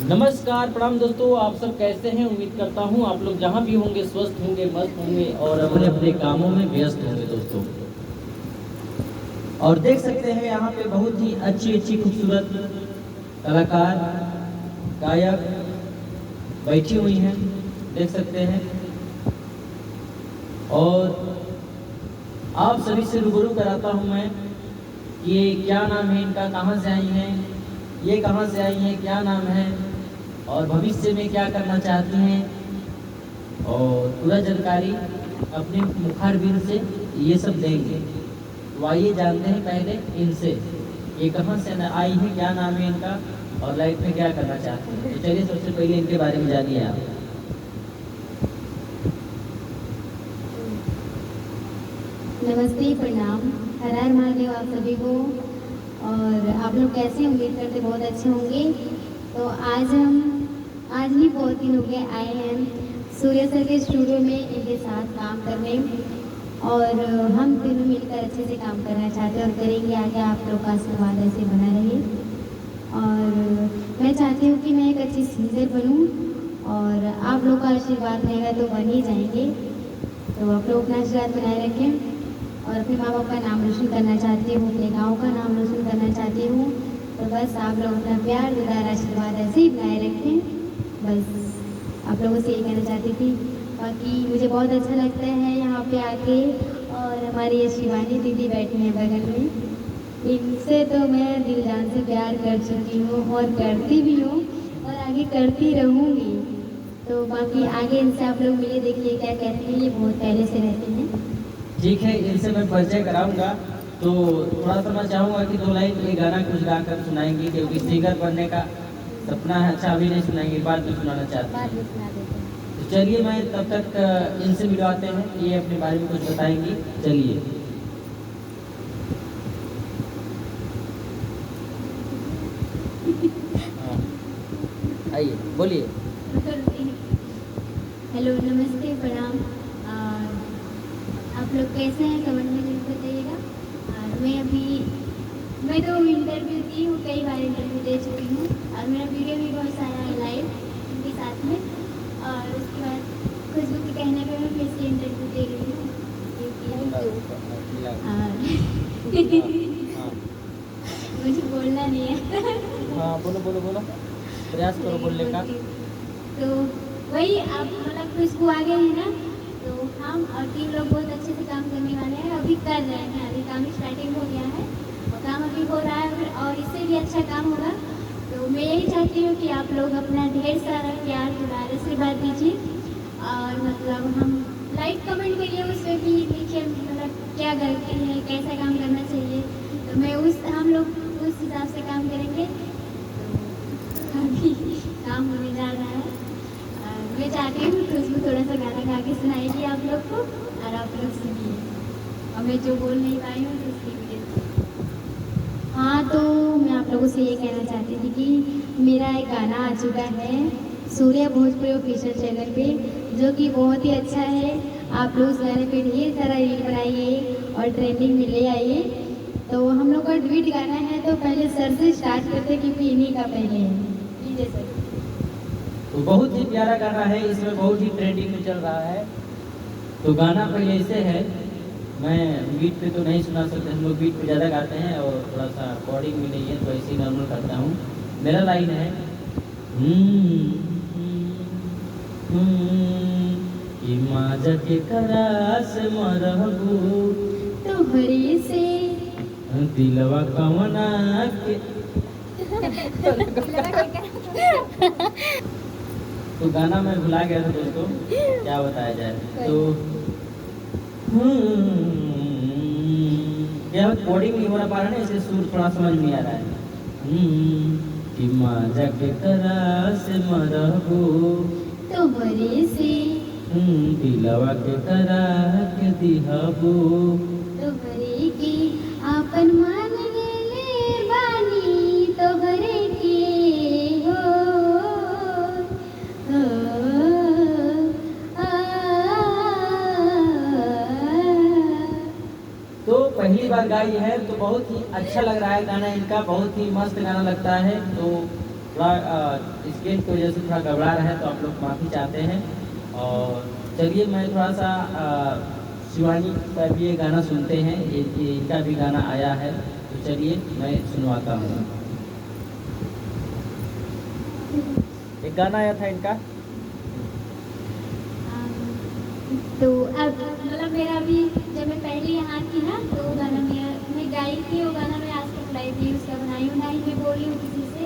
नमस्कार, प्रणाम दोस्तों। आप सब कैसे हैं? उम्मीद करता हूं आप लोग जहां भी होंगे स्वस्थ होंगे, मस्त होंगे और अपने अपने कामों में व्यस्त होंगे दोस्तों। और देख सकते हैं यहाँ पे बहुत ही अच्छी अच्छी खूबसूरत कलाकार गायक बैठी हुई हैं, देख सकते हैं। और आप सभी से रूबरू कराता हूँ मैं, ये क्या नाम है इनका, कहाँ से आई हैं, ये कहाँ से आई हैं, क्या नाम है और भविष्य में क्या करना चाहती हैं और पूरा जानकारी अपने मुखारबिंद से ये सब देंगे। तो आइए जानते हैं पहले इनसे, ये कहाँ से आई है, क्या नाम है इनका और लाइफ में क्या करना चाहती हैं। तो चलिए सबसे पहले इनके बारे में जानिए आप। नमस्ते, प्रणाम, हर हर महादेव आप सभी को। और आप लोग कैसे, उम्मीद करते बहुत अच्छे होंगे। तो आज ही बहुत दिन हो गए आए हैं सूर्य सर के स्टूडियो में इनके साथ काम करने, और हम तीनों मिलकर अच्छे से काम करना चाहते हैं और करेंगे आगे। आप लोग का आशीर्वाद ऐसे बना रहे और मैं चाहती हूँ कि मैं एक अच्छी सिंगर बनूँ और आप लोग का आशीर्वाद रहेगा तो बन ही जाएंगे। तो आप लोग अपना आशीर्वाद बनाए रखें और अपने माँ बाप का नाम रोशन करना चाहती हूँ, अपने गांव का नाम रोशन करना चाहती हूँ। तो बस आप लोग अपना प्यार दुलार आशीर्वाद ऐसे ही बनाए रखें। बस आप लोगों से यही कहना चाहती थी। बाकी मुझे बहुत अच्छा लगता है यहाँ पे आके, और हमारी ये शिवानी दीदी बैठी हैं बगल में, इनसे तो मैं दिल जान से प्यार कर चुकी हूँ और करती भी हूँ और आगे करती रहूँगी। तो बाकी आगे इनसे आप लोग मिले, देखिए क्या कहते हैं, ये बहुत पहले से रहते हैं। ठीक है, इनसे मैं परिचय कराऊंगा। तो थोड़ा सा मैं चाहूँगा कि 2 लाइन ये गाना कुछ गाकर सुनाएंगी, क्योंकि सिंगर बनने का सपना है। अच्छा, अभी नहीं सुनाएंगे, बाद में सुनाना चाहते हैं। तो चलिए मैं तब तक इनसे मिलवाते हैं, ये अपने बारे में कुछ बताएंगी। चलिए। हाँ, आइए बोलिए। हेलो, नमस्ते, प्रणाम। आप लोग कैसे हैं, कमेंट में जरूर बताइएगा। और मैं तो इंटरव्यू दी हूँ, कई बार इंटरव्यू दे चुकी हूँ और मेरा वीडियो भी बहुत सारा है लाइव इनके साथ में। और उसके बाद खुशबू के कहने पर मैं फिर से इंटरव्यू दे रही हूँ, मुझे बोलना नहीं है। हाँ, बोलो बोलो बोलो, प्रयास करो बोलने का। तो वही, आप मतलब खुशबू आ गए हैं ना, तो हम और 3 लोग बहुत अच्छे से काम करने वाले हैं। अभी कर रहे हैं, अभी काम स्टार्टिंग हो गया है और काम अभी हो रहा है और इससे भी अच्छा काम होगा। तो मैं यही चाहती हूँ कि आप लोग अपना ढेर सारा प्यार दुलार आशीर्वाद दीजिए और मतलब हम लाइक कमेंट करिए, उसमें भी लिखिए मतलब क्या गलती है, कैसा काम करना चाहिए। तो हम लोग उस हिसाब से काम करेंगे। तो अभी काम होने जा रहा है। मैं चाहती हूँ कि उसमें थोड़ा सा गाना गा के सुनाएगी आप लोग को और आप लोग सुनिए, और मैं जो बोल नहीं पाई हूँ तो उसकी वीडियो। हाँ, तो मैं आप लोगों से ये कहना चाहती थी कि मेरा एक गाना आ चुका है सूर्य भोजपुरी ऑफिशियल चैनल पे, जो कि बहुत ही अच्छा है। आप लोग उस गाने पे ढेर सारा रील बनाइए और ट्रेंडिंग में ले आइए। तो हम लोग का ड्यूट गाना है, तो पहले सर से स्टार्ट करते क्योंकि इन्हीं का पहले है। लीजिए सर। तो बहुत ही प्यारा गाना है, इसमें बहुत ही ट्रेंडिंग में चल रहा है। तो गाना पहले ऐसे है, मैं बीट पे तो नहीं सुना सकते, हम लोग बीट पे ज़्यादा गाते हैं और थोड़ा सा कोडिंग भी नहीं है, तो ऐसे ही नॉर्मल करता हूँ। मेरा लाइन है कि माजा के करास मरहबू तोहरे से दिलवा कवना के। तो गाना मैं भुला गया था दोस्तों, क्या बताया जाए। तो क्या कोडिंग नहीं हो रहा पा रहा है, इसलिए सुर थोड़ा समझ नहीं आ रहा है। कि माजा के करा से मरहबू तोहरे से दिलवा के करा के दिहबू। तोहरे के आपन मान लेले बानी, तोहरे के हो, हो, तो पहली बार गाई है तो बहुत ही अच्छा लग रहा है गाना इनका, बहुत ही मस्त गाना लगता है। तो थोड़ा स्क्रीन की वजह से थोड़ा गड़बड़ा रहा है, तो आप लोग माफ़ी चाहते हैं। और चलिए मैं थोड़ा सा शिवानी का भी ये गाना सुनते हैं, इनका भी गाना आया है, तो चलिए मैं सुनवाता हूँ। एक गाना आया था इनका। तो अब मतलब मेरा भी जब मैं पहले यहाँ थी ना, तो वो गाना मैं गाई थी, वो गाना मैं आज तक लाई थी, उसका बनाई मैं बोली हूँ किसी से,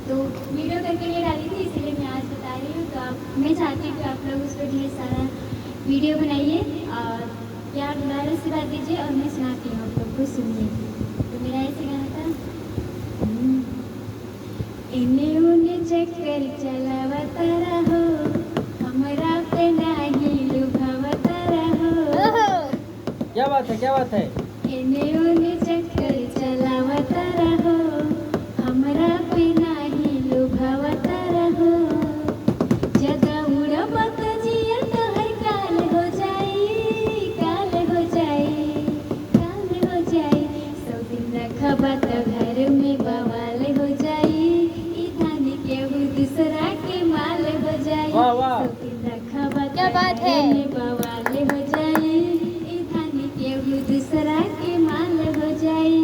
तो वीडियो करके लिए डाली थी, इसलिए मैं आज बता रही हूँ। तो मैं चाहती हूँ कि आप लोग उस पर ढेर सारा वीडियो बनाइए और प्यार दुलारे से बात दीजिए, और मैं सुनाती हूँ आप लोग को, सुनिए। तो मेरा ऐसे गाना था, इन्हें उन्हें चक्कर चलावता रहो, हमरा पे नाही लुभावता रहो। क्या बात है, क्या बात है। इन्हें उन्हें चक्कर चलावता रहो, हमरा पे नाही लुभावता रहो। जदा उड़बत जिया तोहर काल हो जाई, काल हो जाई, काल हो जाई। सौ दिन रखबा तो घर में बवाल हो जाई, दूसरा के माल हो जाए। वाह वाह, क्या बात है। बवाल हो जाए, दूसरा के माल हो जाए।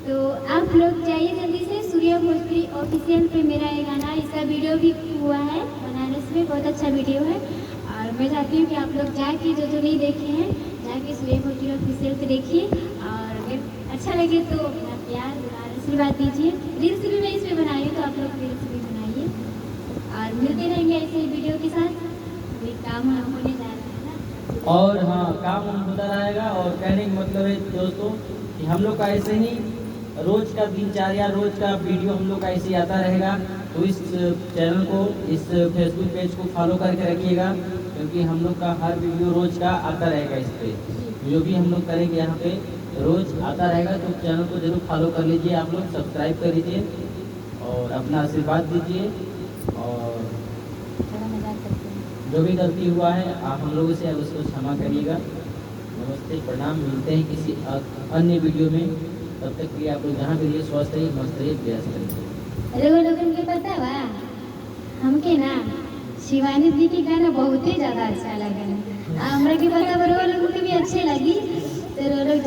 तो आप लोग जाइए जल्दी से सूर्या भोजपुरी ऑफिशियल पे, मेरा ये गाना, इसका वीडियो भी हुआ है बनारस में, बहुत अच्छा वीडियो है। और मैं चाहती हूँ कि आप लोग जाके जो नहीं देखे हैं, जाके सूर्या भोजपुरी ऑफिशियल पे देखिए, और अगर अच्छा लगे तो अपना प्यार आशीर्वाद दीजिए। रील्स भी मैं इसमें बनाई हूँ, तो आप लोग रील्स भी बनाइए, और मिलते रहेंगे ऐसे वीडियो के साथ। अभी काम होने जा रहा है ना, और हाँ, काम होता रहेगा। और कहने का मतलब है दोस्तों कि हम लोग का ऐसे ही रोज का दिनचर्या, रोज का वीडियो हम लोग का ऐसे ही आता रहेगा। तो इस चैनल को, इस फेसबुक पेज को फॉलो करके रखिएगा, क्योंकि हम लोग का हर वीडियो रोज का आता रहेगा। इस पर जो भी हम लोग करेंगे यहाँ पे रोज आता रहेगा, तो चैनल को जरूर फॉलो कर लीजिए, आप लोग सब्सक्राइब कर लीजिए और अपना आशीर्वाद दीजिए। और जो भी गलती हुआ है आप हम लोगों से उसको क्षमा करिएगा। नमस्ते, प्रणाम, मिलते हैं किसी अन्य वीडियो में। तब तक के लिए आप लोग जहाँ भी रहिए स्वस्थ रहिए, मस्त रहिए, प्रयास करिए। लोगन के पता बा हमके ना शिवानी दी के गाना बहुत ही ज्यादा अच्छा लगा, हमरा के पता बा लोगन के भी अच्छे लगी, तो लोग